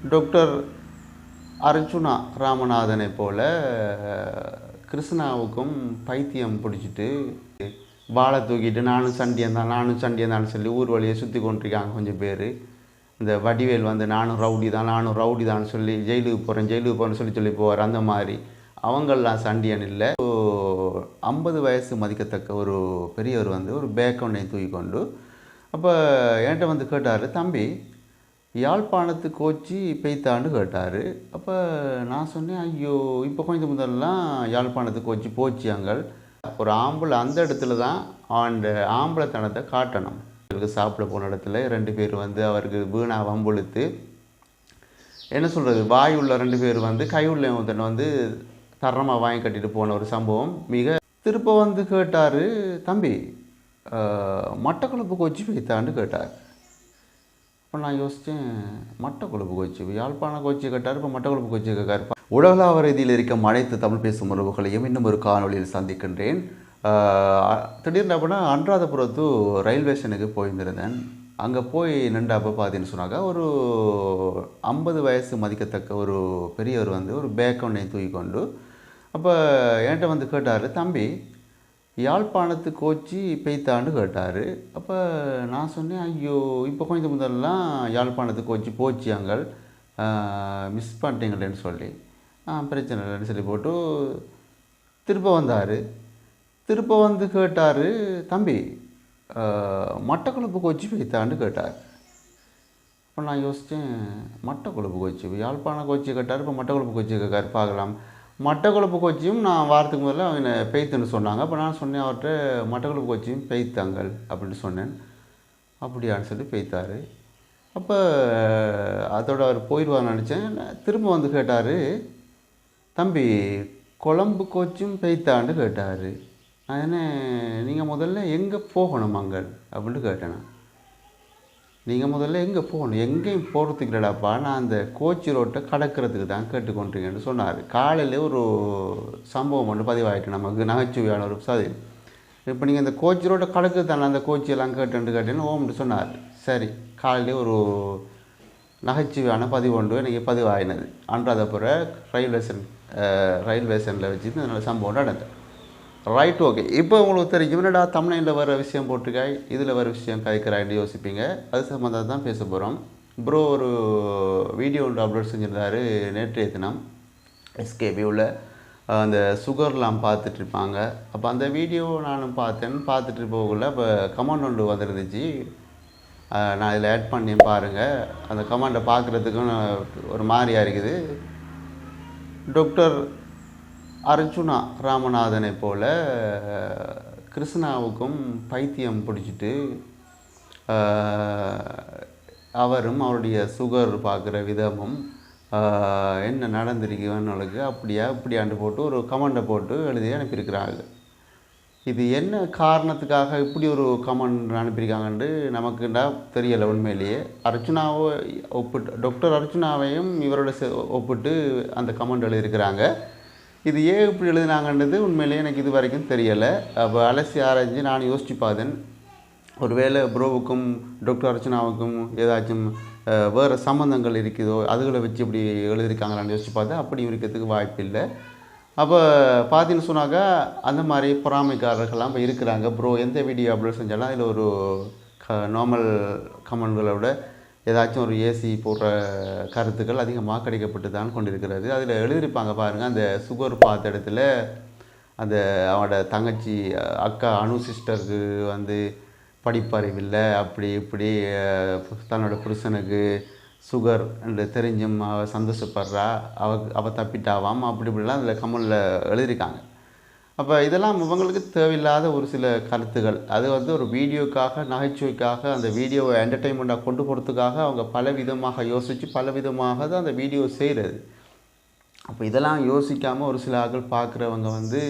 Doctor Archuna ராமநாதனை போல கிருஷ்ணாவுக்கும் பைத்தியம் பிடிச்சிட்டு வாழை தூக்கிட்டு நானும் சண்டியன் தான் சொல்லி ஊர் வழியை சுற்றி கொண்டிருக்காங்க கொஞ்சம் பேர். இந்த வடிவேல் வந்து நானும் ரவுடி தான் சொல்லி ஜெயிலுக்கு போகிறேன்னு சொல்லி போவார். அந்த மாதிரி அவங்களாம் சண்டியன் இல்லை. 50 வயசு மதிக்கத்தக்க ஒரு பெரியவர் வந்து ஒரு பேக் ஒன்றை தூக்கி கொண்டு அப்போ என்கிட்ட வந்து கேட்டார், தம்பி யாழ்ப்பாணத்து கோச்சி பெய்த்தான்னு கேட்டார். அப்போ நான் சொன்னேன், ஐயோ இப்போ கொஞ்சம் முதல்லாம் யாழ்ப்பாணத்து கோச்சி போச்சியாங்கள். ஒரு ஆம்பளை அந்த இடத்துல தான் அந்த ஆம்பளைத்தனத்தை காட்டணும். சாப்பிட போன இடத்துல 2 பேர் வந்து அவருக்கு வீணாக வம்புழுத்து என்ன சொல்கிறது, வாய் உள்ள 2 பேர் வந்து கை உள்ள ஒருத்தனை வந்து தரமாக வாங்கி கட்டிட்டு போன ஒரு சம்பவம். திருப்ப வந்து கேட்டார், தம்பி மட்டக்களப்பு கோச்சி பெய்த்தான்னு கேட்டார். இப்போ நான் யோசித்தேன், மட்டக்களப்பு கோச்சி யாழ்ப்பாண கோச்சி கேட்டார், இப்போ மட்டக்களப்பு கோச்சி கேட்காரு. உலகளாவ ரீதியில் இருக்கும் அனைத்து தமிழ் பேசும் உறவுகளையும் இன்னும் ஒரு காணொலியில் சந்திக்கின்றேன். திடீர்னு அப்படின்னா அன்றாதபுரத்து ரயில்வே ஸ்டேஷனுக்கு போயிருந்திருந்தேன். அங்கே போய் நின்றப்போ பார்த்தீங்கன்னு சொன்னாக்கா ஒரு 50 வயசு மதிக்கத்தக்க ஒரு பெரியவர் வந்து ஒரு பேக் ஒன்றை தூக்கி கொண்டு அப்போ என்கிட்ட வந்து கேட்டார், தம்பி யாழ்ப்பாணத்து கோச்சி பெய்த்தான்னு கேட்டார். அப்போ நான் சொன்னேன், ஐயோ இப்போ கொஞ்சம் முதல்லாம் யாழ்ப்பாணத்து கோச்சி போச்சியாங்கள், மிஸ் பண்ணிட்டீங்களேன்னு சொல்லி பிரச்சனை இல்லைன்னு சொல்லி போட்டு திருப்ப வந்து கேட்டார், தம்பி மட்டக்களப்பு கோச்சி பெய்த்தான்னு கேட்டார். இப்போ நான் யோசித்தேன், மட்டக்களப்பு கோச்சி யாழ்ப்பாண கோச்சி கேட்டார், இப்போ மட்டக்களப்பு கோச்சி கேட்காரு. பார்க்கலாம், மட்டக்களப்பு கோச்சியும் நான் வாரத்துக்கு முதல்ல அவங்க பெய்த்துன்னு சொன்னாங்க. அப்போ நான் சொன்னேன் அவர்கிட்ட, மட்டக்களப்பு கோச்சியும் பெய்த்தாங்கள் அப்படின்னு சொன்னேன். அப்படியான்னு சொல்லி பெய்த்தார். அப்போ அதோட அவர் போயிடுவார்னு நினச்சேன். திரும்ப வந்து கேட்டார், தம்பி கொழம்பு கோச்சும் பெய்த்தான்னு கேட்டார். நான் என்ன, நீங்கள் முதல்ல எங்கே போகணும் அங்கள் அப்படின்ட்டு கேட்டேன். நீங்கள் முதல்ல எங்கே போகணும், எங்கேயும் போகிறதுக்கு இல்லைடாப்பா, நான் அந்த கோச்சி ரோட்டை கடக்கிறதுக்கு தான் கேட்டுக்கொண்டிருக்கேன்னு சொன்னார். காலையில் ஒரு சம்பவம் ஒன்று பதிவாகிட்டு நமக்கு நகைச்சுவையான ஒரு சதி. இப்போ நீங்கள் இந்த கோச்சி ரோட்டை கடக்கிறது தானே அந்த கோச்சியெல்லாம் கேட்டேன்னு ஓம்ட்டு சொன்னார். சரி, காலையிலே ஒரு நகைச்சுவையான பதிவு ஒன்று எனக்கு பதிவாகினது. அன்றாதபுரம் ரயில்வே ஸ்டேஷனில் வச்சு இந்த சம்பவம் நடந்தது. Right, okay. இப்போ உங்களுக்கு தெரியும், என்னடா தமிழ்நாட்டில் வர விஷயம் போட்டிருக்காய், இதில் வர விஷயம் கதைக்கிறாய்ன்னு யோசிப்பீங்க. அது சம்மந்தம் தான் பேச போகிறோம். ப்ரோ ஒரு வீடியோ ஒன்று அப்லோட் செஞ்சுருந்தாரு நேற்றைய தினம். எஸ்கேபியூவில் அந்த சுகர்லாம் பார்த்துட்ருப்பாங்க. அப்போ அந்த வீடியோ நானும் பார்த்துட்டு போகல. அப்போ கமெண்ட் ஒன்று வந்துருந்துச்சு, நான் இதில் ஆட் பண்ணி பாருங்கள். அந்த கமெண்டை பார்க்குறதுக்கும் ஒரு மாதிரியாக இருக்குது. டாக்டர் அர்ச்சுனா ராமநாதனை போல கிருஷ்ணாவுக்கும் பைத்தியம் பிடிச்சிட்டு அவரும் அவருடைய சுகர் பார்க்குற விதமும் என்ன நடந்திருக்குவனுக்கு இப்படியாண்டு போட்டு ஒரு கமெண்டை போட்டு எழுதி அனுப்பியிருக்கிறாங்க. இது என்ன காரணத்துக்காக இப்படி ஒரு கமெண்ட் அனுப்பியிருக்காங்கன்ட்டு நமக்குண்டா தெரியலை. உண்மையிலேயே டாக்டர் அர்ச்சுனாவையும் இவரோட ஒப்பிட்டு அந்த கமெண்ட் எழுதியிருக்கிறாங்க. இது ஏன் இப்படி எழுதினாங்கன்றது உண்மையிலேயே எனக்கு இது வரைக்கும் தெரியலை. அப்போ அலசி ஆராய்ச்சி நான் யோசித்து பார்த்தேன், ஒருவேளை ப்ரோவுக்கும் டாக்டர் அர்ச்சனாவுக்கும் ஏதாச்சும் வேறு சம்மந்தங்கள் இருக்குதோ, அதுகளை வச்சு இப்படி எழுதியிருக்காங்களான்னு யோசித்து பார்த்தேன். அப்படி இருக்கிறதுக்கு வாய்ப்பு இல்லை. அப்போ பார்த்தீங்கன்னு சொன்னாக்கா அந்த மாதிரி பொறாமைக்காரர்கள்லாம் இப்போ இருக்கிறாங்க. ப்ரோ எந்த வீடியோ அப்லோட் செஞ்சாலும் அதில் ஒரு நார்மல் கமெண்ட்களை விட ஏதாச்சும் ஒரு ஏசி போடுற கருத்துக்கள் அதிகமாக கிடைக்கப்பட்டு தான் கொண்டிருக்கிறது. அதில் எழுதியிருப்பாங்க பாருங்கள், அந்த சுகர் பார்த்த இடத்துல அந்த அவனோட தங்கச்சி அக்கா அனு சிஸ்டருக்கு வந்து படிப்பறிவில்லை, அப்படி இப்படி தன்னோட புருஷனுக்கு சுகர் என்று தெரிஞ்சும் அவள் சந்தோஷப்படுறா, அவள் தப்பிட்டாவாம், அப்படி இப்படிலாம் அதில் கமெண்டில் எழுதியிருக்காங்க. அப்போ இதெல்லாம் இவங்களுக்கு தேவையில்லாத ஒரு சில கருத்துக்கள். அது வந்து ஒரு வீடியோக்காக, நகைச்சுவைக்காக, அந்த வீடியோவை என்டர்டெயின்மெண்ட்டாக கொண்டு போகிறதுக்காக அவங்க பல விதமாக யோசித்து பல விதமாக தான் அந்த வீடியோ செய்கிறது. அப்போ இதெல்லாம் யோசிக்காமல் ஒரு சில ஆட்கள் பார்க்குறவங்க வந்து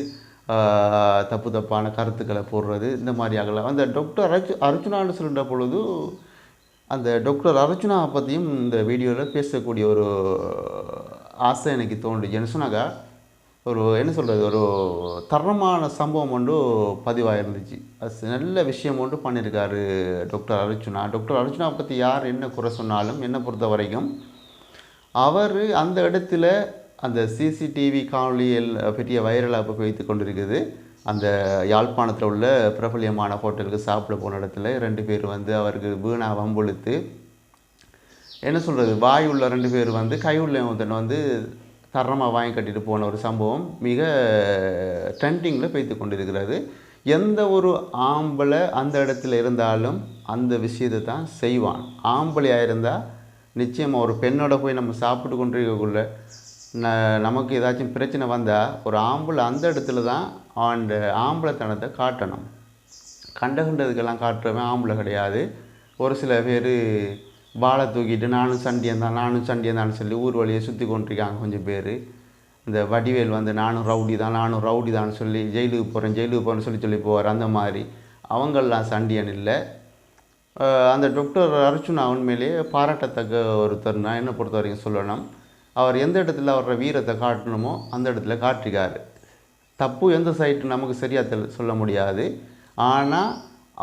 தப்பான கருத்துக்களை போடுறது, இந்த மாதிரி ஆகலாம். அந்த டாக்டர் அர்ச்சுனான்னு சொல்கிற பொழுது அந்த டாக்டர் அர்ச்சுனாவை பற்றியும் இந்த வீடியோவில் பேசக்கூடிய ஒரு ஆசை எனக்கு தோன்றுச்சு. என்ன சொன்னாக்கா, ஒரு என்ன சொல்கிறது, ஒரு தரமான சம்பவம் ஒன்று பதிவாயிருந்துச்சு. அது நல்ல விஷயம் ஒன்று பண்ணியிருக்காரு டாக்டர் அர்ச்சுனா. டாக்டர் அர்ச்சுனா பற்றி யார் என்ன குறை சொன்னாலும் என்னை பொறுத்த வரைக்கும் அவர் அந்த இடத்துல அந்த சிசிடிவி காணொலியில் பெரிய வைரலாக வைத்து கொண்டிருக்குது. அந்த யாழ்ப்பாணத்தில் உள்ள பிரபல்யமான ஹோட்டலுக்கு சாப்பிட போன இடத்துல 2 பேர் வந்து அவருக்கு வீணாக வம்புழுத்து என்ன சொல்கிறது, வாய் உள்ள 2 பேர் வந்து கை உள்ள ஒருத்தன் வந்து தரமாக வாங்கி கட்டிட்டு போன ஒரு சம்பவம் மிக ட்ரெண்டிங்கில் பேத்து கொண்டிருக்கிறது. எந்த ஒரு ஆம்பளை அந்த இடத்துல இருந்தாலும் அந்த விஷயத்தை தான் செய்வான். ஆம்பளையாக இருந்தால் நிச்சயமாக ஒரு பெண்ணோட போய் நம்ம சாப்பிட்டு கொண்டிருக்கக்குள்ள நமக்கு ஏதாச்சும் பிரச்சனை வந்தால் ஒரு ஆம்பளை அந்த இடத்துல தான் அந்த ஆம்பளைத்தனத்தை காட்டணும். கண்டதுக்கெல்லாம் காட்டுறவன் ஆம்பளை கிடையாது. ஒரு சில பேர் வாழை தூக்கிட்டு நானும் சண்டியன் தான் சொல்லி ஊர் வழியை சுற்றி கொண்டிருக்காங்க கொஞ்சம் பேர். இந்த வடிவேல் வந்து நானும் ரவுடி தான் சொல்லி ஜெயிலுக்கு போகிறேன்னு சொல்லி போவார். அந்த மாதிரி அவங்கெல்லாம் சண்டியன் இல்லை. அந்த டாக்டர் அர்ச்சுனா உண்மையிலேயே பாராட்டத்தக்க ஒருத்தர். நான் என்ன பொறுத்த வரைக்கும் சொல்லணும், அவர் எந்த இடத்துல அவரோட வீரத்தை காட்டணுமோ அந்த இடத்துல காட்டிக்கார். தப்பு எந்த சைட்டு நமக்கு சரியாக சொல்ல முடியாது. ஆனால்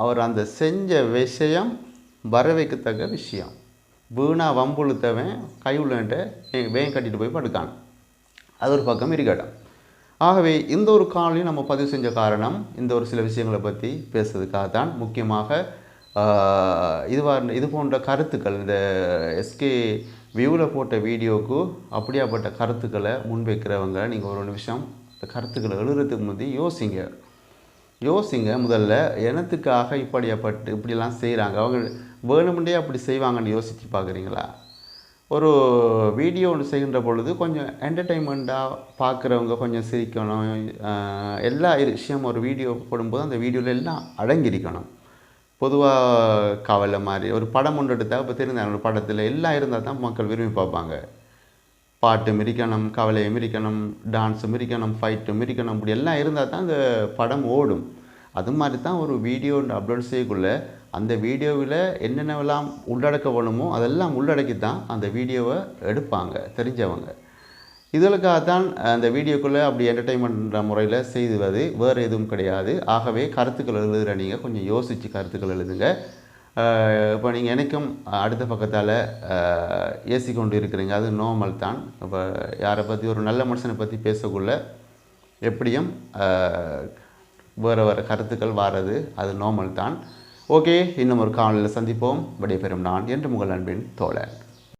அவர் அந்த செஞ்ச விஷயம் வர வைக்கத்தக்க விஷயம். வீணா வம்புழுத்தவன் கை உள்ளன்ட்டு வேன் கட்டிட்டு போய் படுக்கான். அது ஒரு பக்கம் இருக்கட்டும். ஆகவே இந்த ஒரு காணொளி நம்ம பதிவு செஞ்ச காரணம் இந்த ஒரு சில விஷயங்களை பற்றி பேசுறதுக்காக தான். முக்கியமாக இது போன்ற கருத்துக்கள், இந்த எஸ்கே வியூவில் போட்ட வீடியோவுக்கு அப்படியாப்பட்ட கருத்துக்களை முன்வைக்கிறவங்க நீங்கள் ஒரு நிமிஷம் இந்த கருத்துக்களை எழுதுறதுக்கு முந்தி யோசிங்க. முதல்ல எனத்துக்காக இப்படியெல்லாம் செய்கிறாங்க, அவங்க வேணுமெண்டே அப்படி செய்வாங்கன்னு யோசித்து பார்க்குறீங்களா? ஒரு வீடியோ ஒன்று செய்கின்ற பொழுது கொஞ்சம் என்டர்டெயின்மெண்ட்டாக பார்க்குறவங்க கொஞ்சம் சிரிக்கணும். எல்லா விஷயம் ஒரு வீடியோ போடும்போது அந்த வீடியோவில் எல்லாம் அடங்கியிருக்கணும். பொதுவாக கவலை மாதிரி ஒரு படம் ஒன்று எடுத்தால் இப்போ தெரிந்தாங்க, ஒரு படத்தில் எல்லாம் இருந்தால் தான் மக்கள் விரும்பி பார்ப்பாங்க. பாட்டும் இருக்கணும், கவலையும் இருக்கணும், டான்ஸும் இருக்கணும், ஃபைட்டும் இருக்கணும். இப்படி எல்லாம் இருந்தால் தான் அந்த படம் ஓடும். அது மாதிரி தான் ஒரு வீடியோ அப்லோட் செய்யக்குள்ள அந்த வீடியோவில் என்னென்னவெல்லாம் உள்ளடக்க வேணுமோ அதெல்லாம் உள்ளடக்கி தான் அந்த வீடியோவை எடுப்பாங்க தெரிஞ்சவங்க. இதற்காக தான் அந்த வீடியோக்குள்ளே அப்படி என்டர்டெயின்மெண்ட் முறையில் செய்துவது, வேறு எதுவும் கிடையாது. ஆகவே கருத்துக்கள் எழுதுகிற நீங்கள் கொஞ்சம் யோசித்து கருத்துக்கள் எழுதுங்க. இப்போ நீங்கள் எனக்கும் அடுத்த பக்கத்தால் ஏசி கொண்டு இருக்கிறீங்க, அது நார்மல் தான். இப்போ யாரை பற்றி ஒரு நல்ல மனுஷனை பற்றி பேசக்குள்ள எப்படியும் வேறு கருத்துக்கள் வாரது அது நார்மல் தான். ஓகே, இன்னும் ஒரு காணொலியில் சந்திப்போம். விடைபெறும் நான் என்று உங்கள் அன்பின் தோழன்.